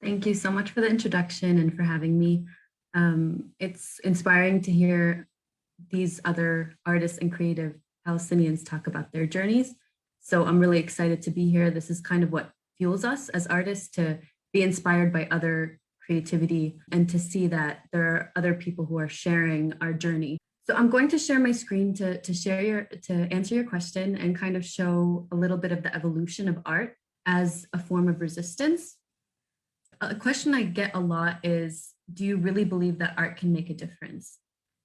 Thank you so much for the introduction and for having me. It's inspiring to hear these other artists and creative Palestinians talk about their journeys. So I'm really excited to be here. This is kind of what fuels us as artists to be inspired by other creativity and to see that there are other people who are sharing our journey. So I'm going to share my screen to answer your question and kind of show a little bit of the evolution of art as a form of resistance. A question I get a lot is, do you really believe that art can make a difference?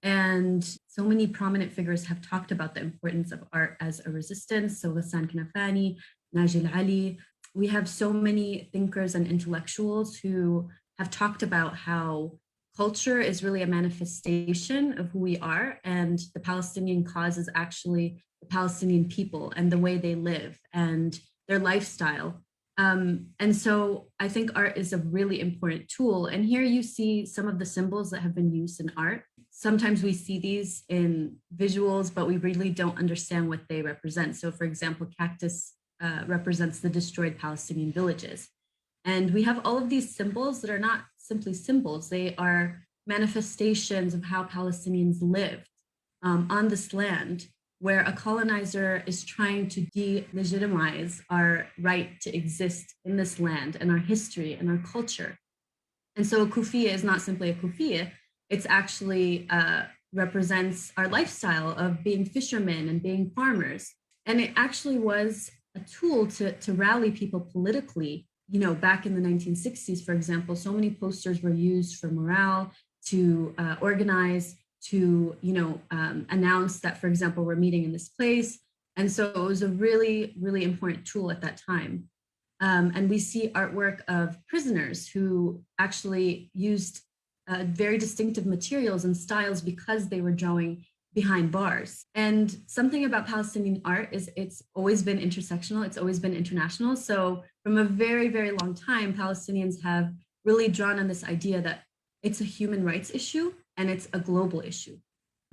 And so many prominent figures have talked about the importance of art as a resistance. So Ghassan Kanafani, Najil Ali. We have so many thinkers and intellectuals who have talked about how culture is really a manifestation of who we are, and the Palestinian cause is actually the Palestinian people and the way they live and their lifestyle. And so I think art is a really important tool. And here you see some of the symbols that have been used in art. Sometimes we see these in visuals, but we really don't understand what they represent. So for example, cactus represents the destroyed Palestinian villages. And we have all of these symbols that are not simply symbols. They are manifestations of how Palestinians lived on this land, where a colonizer is trying to delegitimize our right to exist in this land and our history and our culture. And so a kufiya is not simply a kufiya, it's actually represents our lifestyle of being fishermen and being farmers. And it actually was a tool to rally people politically. You know, back in the 1960s, for example, so many posters were used for morale, to organize, to announce that, for example, we're meeting in this place. And so it was a really, really important tool at that time. And we see artwork of prisoners who actually used very distinctive materials and styles because they were drawing behind bars. And something about Palestinian art is it's always been intersectional, it's always been international. So from a very, very long time, Palestinians have really drawn on this idea that it's a human rights issue and it's a global issue.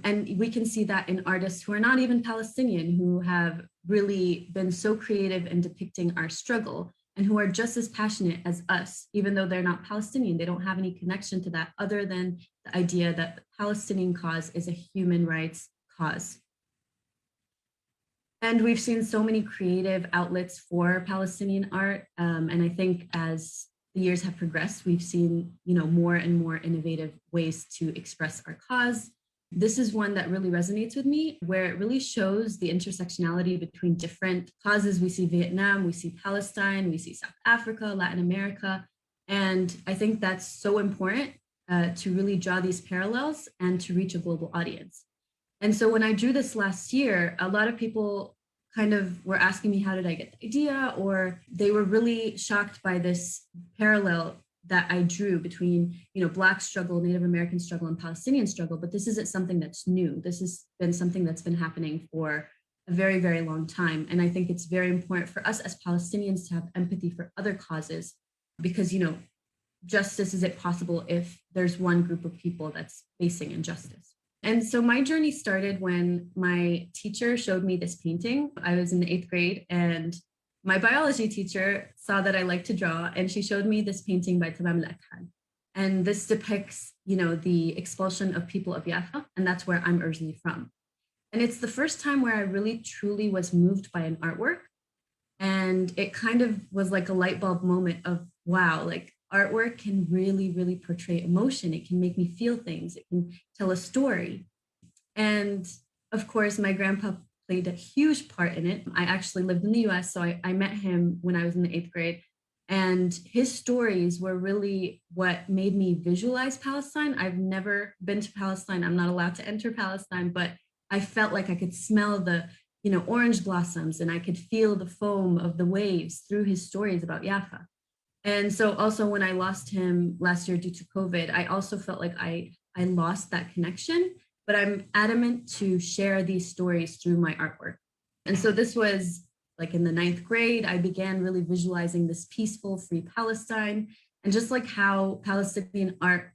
And we can see that in artists who are not even Palestinian, who have really been so creative in depicting our struggle and who are just as passionate as us, even though they're not Palestinian. They don't have any connection to that other than the idea that the Palestinian cause is a human rights cause. And we've seen so many creative outlets for Palestinian art. And I think as the years have progressed, we've seen, more and more innovative ways to express our cause. This is one that really resonates with me, where it really shows the intersectionality between different causes. We see Vietnam, we see Palestine, we see South Africa, Latin America. And I think that's so important to really draw these parallels and to reach a global audience. And so when I drew this last year, a lot of people kind of were asking me, how did I get the idea? Or they were really shocked by this parallel that I drew between, Black struggle, Native American struggle, and Palestinian struggle. But this isn't something that's new. This has been something that's been happening for a very, very long time. And I think it's very important for us as Palestinians to have empathy for other causes, because, justice isn't possible if there's one group of people that's facing injustice. And so my journey started when my teacher showed me this painting. I was in the 8th grade, and my biology teacher saw that I like to draw, and she showed me this painting by Tamam al-Akhal. And this depicts, the expulsion of people of Jaffa, and that's where I'm originally from. And it's the first time where I really truly was moved by an artwork. And it kind of was like a light bulb moment of, wow, like artwork can really, really portray emotion. It can make me feel things. It can tell a story. And of course, my grandpa played a huge part in it. I actually lived in the US, so I met him when I was in the 8th grade. And his stories were really what made me visualize Palestine. I've never been to Palestine. I'm not allowed to enter Palestine, but I felt like I could smell the, orange blossoms, and I could feel the foam of the waves through his stories about Jaffa. And so also when I lost him last year due to COVID, I also felt like I lost that connection, but I'm adamant to share these stories through my artwork. And so this was like in the 9th grade, I began really visualizing this peaceful, free Palestine, and just like how Palestinian art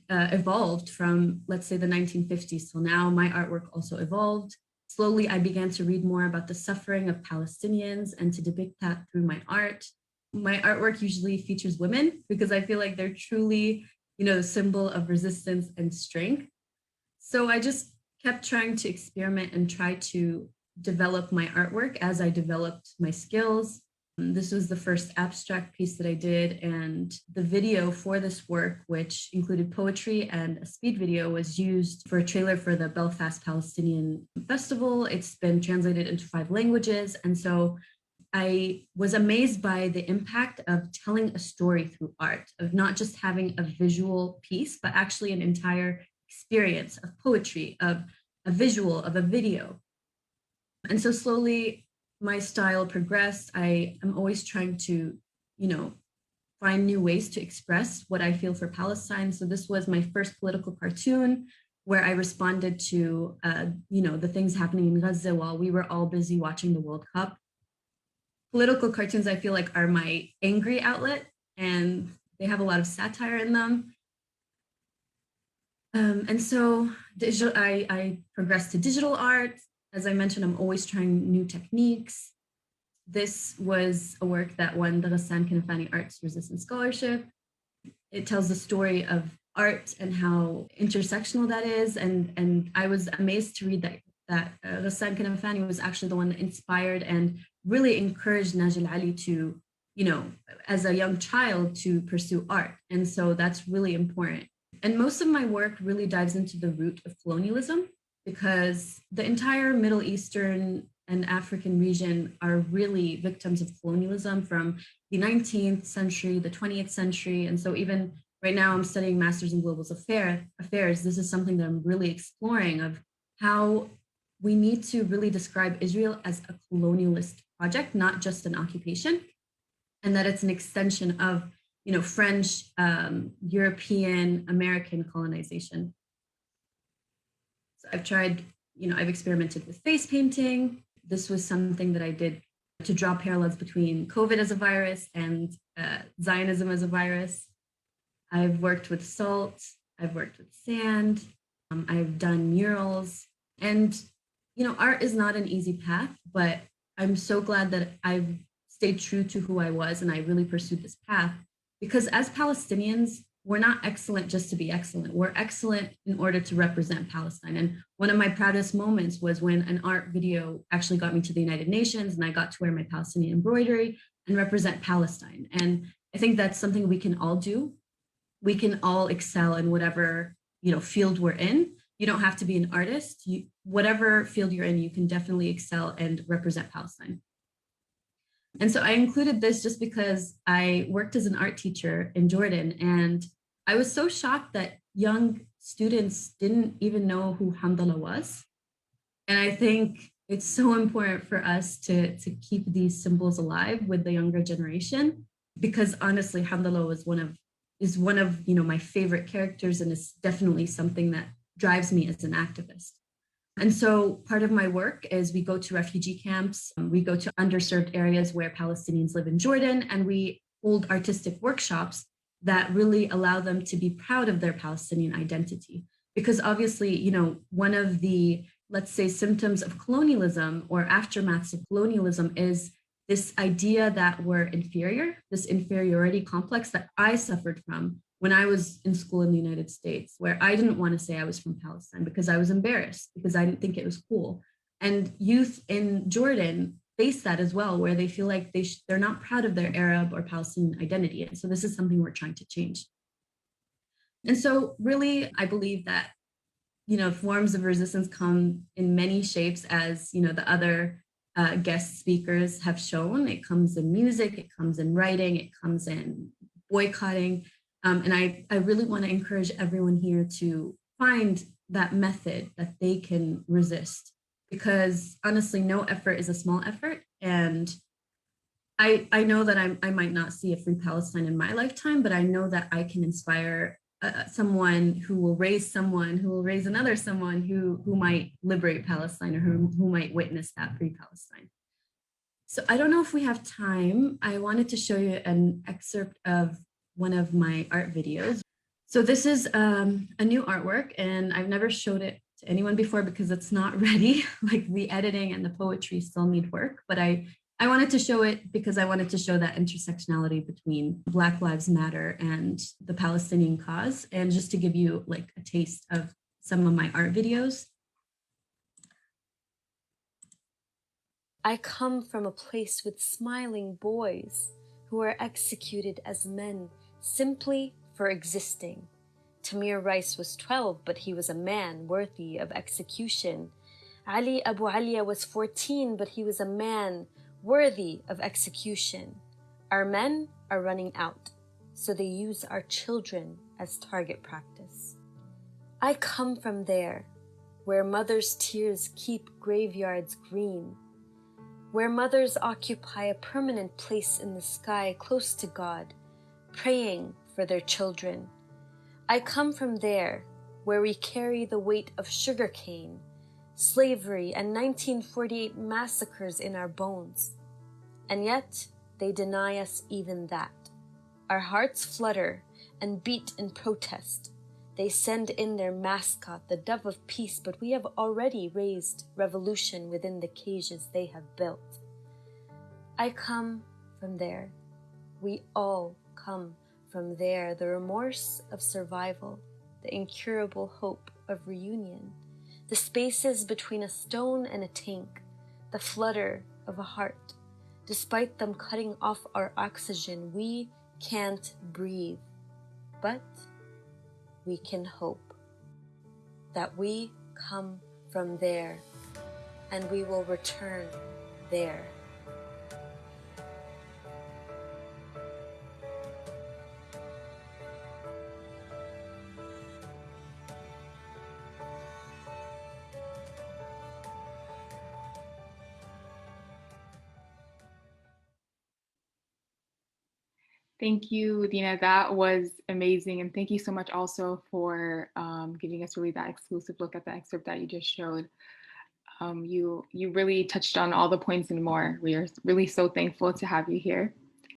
evolved from, let's say, the 1950s till now, my artwork also evolved. Slowly, I began to read more about the suffering of Palestinians and to depict that through my art. My artwork usually features women because I feel like they're truly, a symbol of resistance and strength. So I just kept trying to experiment and try to develop my artwork as I developed my skills. This was the first abstract piece that I did, and the video for this work, which included poetry and a speed video, was used for a trailer for the Belfast Palestinian Festival. It's been translated into 5 languages, and so I was amazed by the impact of telling a story through art, of not just having a visual piece, but actually an entire experience of poetry, of a visual, of a video. And so slowly my style progressed. I am always trying to, find new ways to express what I feel for Palestine. So this was my first political cartoon where I responded to, the things happening in Gaza while we were all busy watching the World Cup. Political cartoons, I feel like, are my angry outlet, and they have a lot of satire in them. And so I progressed to digital art. As I mentioned, I'm always trying new techniques. This was a work that won the Ghassan Kanafani Arts Resistance Scholarship. It tells the story of art and how intersectional that is. And I was amazed to read that Ghassan Kanafani was actually the one that inspired and really encouraged Najil Ali to, as a young child, to pursue art. And so that's really important. And most of my work really dives into the root of colonialism, because the entire Middle Eastern and African region are really victims of colonialism from the 19th century, the 20th century. And so even right now I'm studying Masters in Global Affairs. This is something that I'm really exploring, of how we need to really describe Israel as a colonialist project, not just an occupation, and that it's an extension of French, European, American colonization. So I've experimented with face painting. This was something that I did to draw parallels between COVID as a virus and Zionism as a virus. I've worked with salt, I've worked with sand, I've done murals. And, art is not an easy path, but I'm so glad that I've stayed true to who I was and I really pursued this path. Because as Palestinians, we're not excellent just to be excellent. We're excellent in order to represent Palestine. And one of my proudest moments was when an art video actually got me to the United Nations, and I got to wear my Palestinian embroidery and represent Palestine. And I think that's something we can all do. We can all excel in whatever field we're in. You don't have to be an artist. Whatever field you're in, you can definitely excel and represent Palestine. And so I included this just because I worked as an art teacher in Jordan, and I was so shocked that young students didn't even know who Hamdallah was. And I think it's so important for us to keep these symbols alive with the younger generation, because honestly, Hamdallah is one of my favorite characters, and it's definitely something that drives me as an activist. And so part of my work is we go to refugee camps, we go to underserved areas where Palestinians live in Jordan, and we hold artistic workshops that really allow them to be proud of their Palestinian identity. Because obviously, one of the, let's say, symptoms of colonialism or aftermaths of colonialism is this idea that we're inferior, this inferiority complex that I suffered from when I was in school in the United States, where I didn't want to say I was from Palestine because I was embarrassed, because I didn't think it was cool. And youth in Jordan face that as well, where they feel like they're not proud of their Arab or Palestinian identity. And so this is something we're trying to change. And so really, I believe that, forms of resistance come in many shapes, as, the other guest speakers have shown. It comes in music, it comes in writing, it comes in boycotting. And I really want to encourage everyone here to find that method that they can resist, because honestly, no effort is a small effort. And I know that I might not see a free Palestine in my lifetime, but I know that I can inspire someone who will raise another someone who might liberate Palestine, or who might witness that free Palestine. So I don't know if we have time. I wanted to show you an excerpt of one of my art videos. So this is a new artwork, and I've never showed it to anyone before because it's not ready. Like, the editing and the poetry still need work, but I I wanted to show it because I wanted to show that intersectionality between Black Lives Matter and the Palestinian cause, and just to give you like a taste of some of my art videos. I come from a place with smiling boys who are executed as men simply for existing. Tamir Rice was 12, but he was a man worthy of execution. Ali Abu Alia was 14, but he was a man worthy of execution. Our men are running out, so they use our children as target practice. I come from there, where mothers' tears keep graveyards green, where mothers occupy a permanent place in the sky close to God, praying for their children. I come from there, where we carry the weight of sugarcane, slavery, and 1948 massacres in our bones. And yet, they deny us even that. Our hearts flutter and beat in protest. They send in their mascot, the dove of peace, but we have already raised revolution within the cages they have built. I come from there. We all come from there. The remorse of survival, the incurable hope of reunion, the spaces between a stone and a tank, the flutter of a heart. Despite them cutting off our oxygen, we can't breathe, but we can hope that we come from there and we will return there. Thank you, Dina. That was amazing. And thank you so much also for giving us really that exclusive look at the excerpt that you just showed. You really touched on all the points and more. We are really so thankful to have you here.